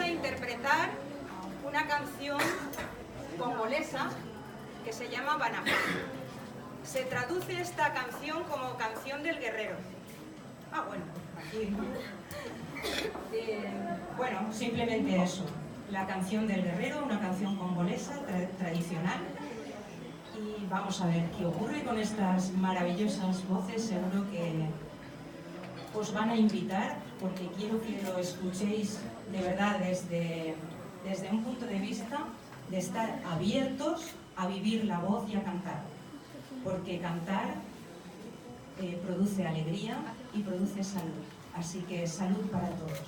a interpretar una canción congolesa que se llama Banafá. Se traduce esta canción como Canción del Guerrero. Ah, bueno, aquí. Bueno, simplemente eso. La Canción del Guerrero, una canción congolesa tradicional. Y vamos a ver qué ocurre con estas maravillosas voces. Seguro que os van a invitar, porque quiero que lo escuchéis de verdad desde un punto de vista de estar abiertos a vivir la voz y a cantar. Porque cantar produce alegría y produce salud. Así que salud para todos.